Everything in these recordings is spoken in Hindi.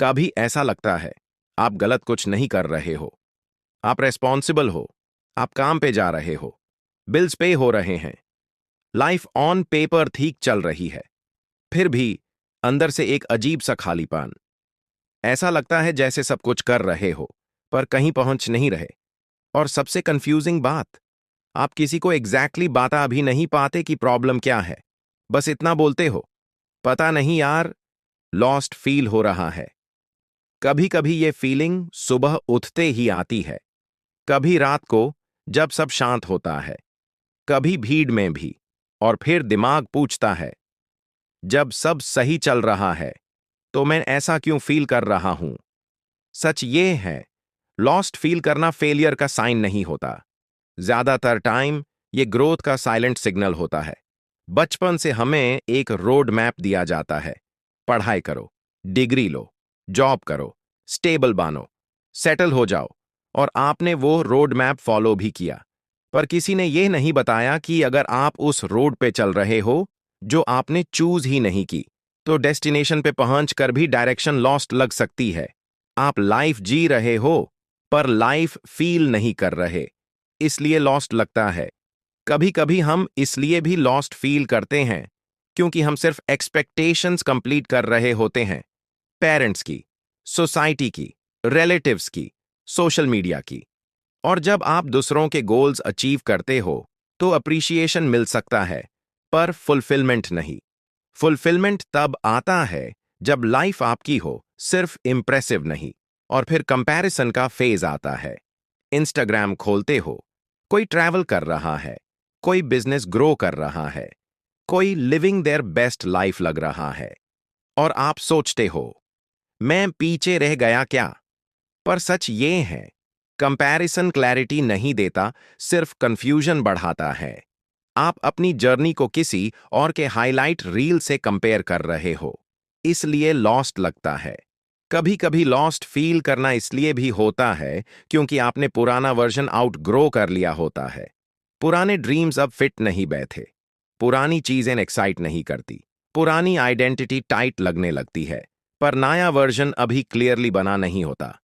कभी ऐसा लगता है आप गलत कुछ नहीं कर रहे हो, आप रेस्पॉन्सिबल हो, आप काम पे जा रहे हो, बिल्स पे हो रहे हैं, लाइफ ऑन पेपर ठीक चल रही है, फिर भी अंदर से एक अजीब सा खालीपन। ऐसा लगता है जैसे सब कुछ कर रहे हो पर कहीं पहुंच नहीं रहे। और सबसे कंफ्यूजिंग बात, आप किसी को एग्जैक्टली बता भी नहीं पाते कि प्रॉब्लम क्या है। बस इतना बोलते हो, पता नहीं यार, लॉस्ट फील हो रहा है। कभी कभी ये फीलिंग सुबह उठते ही आती है, कभी रात को जब सब शांत होता है, कभी भीड़ में भी। और फिर दिमाग पूछता है, जब सब सही चल रहा है तो मैं ऐसा क्यों फील कर रहा हूं। सच ये है, लॉस्ट फील करना फेलियर का साइन नहीं होता। ज्यादातर टाइम ये ग्रोथ का साइलेंट सिग्नल होता है। बचपन से हमें एक रोड मैप दिया जाता है, पढ़ाई करो, डिग्री लो, जॉब करो, स्टेबल बनो, सेटल हो जाओ। और आपने वो रोड मैप फॉलो भी किया। पर किसी ने यह नहीं बताया कि अगर आप उस रोड पे चल रहे हो जो आपने चूज ही नहीं की, तो डेस्टिनेशन पे पहुंच कर भी डायरेक्शन लॉस्ट लग सकती है। आप लाइफ जी रहे हो पर लाइफ फील नहीं कर रहे, इसलिए लॉस्ट लगता है। कभी कभी हम इसलिए भी लॉस्ट फील करते हैं क्योंकि हम सिर्फ एक्सपेक्टेशंस कंप्लीट कर रहे होते हैं, पेरेंट्स की, सोसाइटी की, रिलेटिव्स की, सोशल मीडिया की। और जब आप दूसरों के गोल्स अचीव करते हो तो अप्रिशिएशन मिल सकता है, पर फुलफिलमेंट नहीं। फुलफिलमेंट तब आता है जब लाइफ आपकी हो, सिर्फ इंप्रेसिव नहीं। और फिर कंपैरिजन का फेज आता है। इंस्टाग्राम खोलते हो, कोई ट्रैवल कर रहा है, कोई बिजनेस ग्रो कर रहा है, कोई लिविंग देयर बेस्ट लाइफ लग रहा है। और आप सोचते हो, मैं पीछे रह गया क्या। पर सच ये है, कंपैरिजन क्लैरिटी नहीं देता, सिर्फ कंफ्यूजन बढ़ाता है। आप अपनी जर्नी को किसी और के हाईलाइट रील से कंपेयर कर रहे हो, इसलिए लॉस्ट लगता है। कभी कभी लॉस्ट फील करना इसलिए भी होता है क्योंकि आपने पुराना वर्जन आउटग्रो कर लिया होता है। पुराने ड्रीम्स अब फिट नहीं बैठे, पुरानी चीजें एक्साइट नहीं करती, पुरानी आइडेंटिटी टाइट लगने लगती है, पर नया वर्जन अभी क्लियरली बना नहीं होता।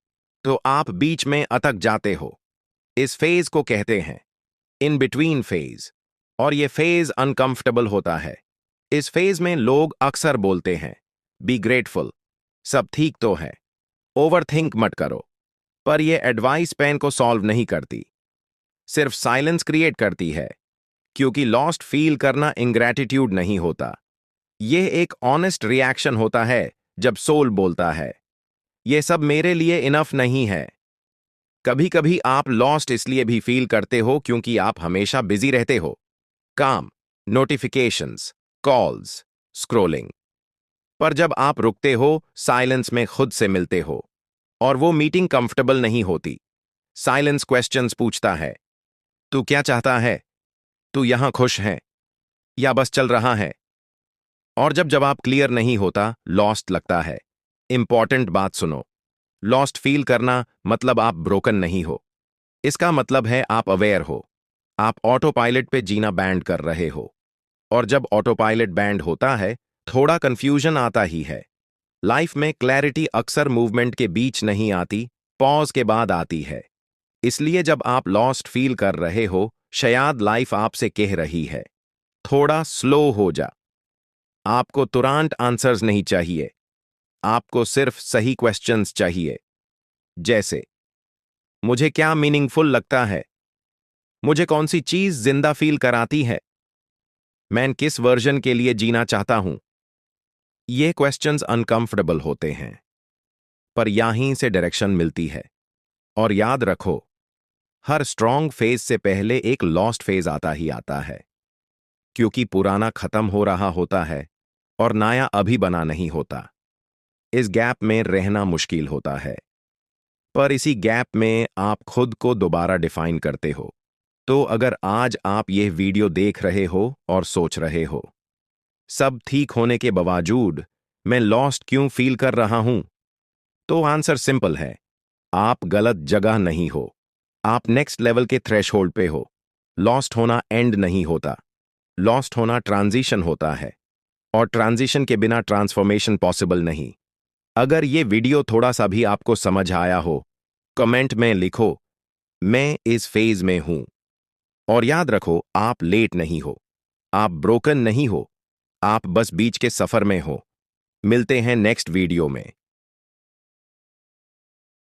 तो आप बीच में अटक जाते हो। इस फेज को कहते हैं इन बिटवीन फेज। और ये फेज अनकंफर्टेबल होता है। इस फेज में लोग अक्सर बोलते हैं, बी ग्रेटफुल, सब ठीक तो है, ओवरथिंक मत करो। पर यह एडवाइस पेन को सॉल्व नहीं करती, सिर्फ साइलेंस क्रिएट करती है। क्योंकि लॉस्ट फील करना इंग्रैटिट्यूड नहीं होता, यह एक ऑनेस्ट रिएक्शन होता है। जब सोल बोलता है, यह सब मेरे लिए इनफ नहीं है। कभी कभी आप लॉस्ट इसलिए भी फील करते हो क्योंकि आप हमेशा बिजी रहते हो, काम, नोटिफिकेशंस, कॉल्स, स्क्रोलिंग। पर जब आप रुकते हो, साइलेंस में खुद से मिलते हो, और वो मीटिंग कंफर्टेबल नहीं होती। साइलेंस क्वेश्चंस पूछता है, तू क्या चाहता है, तू यहां खुश है या बस चल रहा है। और जब जवाब क्लियर नहीं होता, लॉस्ट लगता है। इंपॉर्टेंट बात सुनो, लॉस्ट फील करना मतलब आप ब्रोकन नहीं हो। इसका मतलब है आप अवेयर हो, आप ऑटो पायलट पे जीना बैंड कर रहे हो। और जब ऑटो पायलट बैंड होता है, थोड़ा कंफ्यूजन आता ही है। लाइफ में क्लैरिटी अक्सर मूवमेंट के बीच नहीं आती, पॉज के बाद आती है। इसलिए जब आप लॉस्ट फील कर रहे हो, शायद लाइफ आपसे कह रही है, थोड़ा स्लो हो जा। आपको तुरंत आंसर्स नहीं चाहिए, आपको सिर्फ सही क्वेश्चंस चाहिए। जैसे, मुझे क्या मीनिंगफुल लगता है, मुझे कौन सी चीज जिंदा फील कराती है, मैं किस वर्जन के लिए जीना चाहता हूं। ये क्वेश्चंस अनकंफर्टेबल होते हैं, पर यहीं से डायरेक्शन मिलती है। और याद रखो, हर स्ट्रॉन्ग फेज से पहले एक लॉस्ट फेज आता ही आता है। क्योंकि पुराना खत्म हो रहा होता है और नया अभी बना नहीं होता। इस गैप में रहना मुश्किल होता है, पर इसी गैप में आप खुद को दोबारा डिफाइन करते हो। तो अगर आज आप यह वीडियो देख रहे हो और सोच रहे हो, सब ठीक होने के बावजूद मैं लॉस्ट क्यों फील कर रहा हूं, तो आंसर सिंपल है, आप गलत जगह नहीं हो, आप नेक्स्ट लेवल के थ्रेशहोल्ड पे हो। लॉस्ट होना एंड नहीं होता, लॉस्ट होना ट्रांजिशन होता है। और ट्रांजिशन के बिना ट्रांसफॉर्मेशन पॉसिबल नहीं। अगर ये वीडियो थोड़ा सा भी आपको समझ आया हो, कमेंट में लिखो, मैं इस फेज में हूं। और याद रखो, आप लेट नहीं हो, आप ब्रोकन नहीं हो, आप बस बीच के सफर में हो। मिलते हैं नेक्स्ट वीडियो में।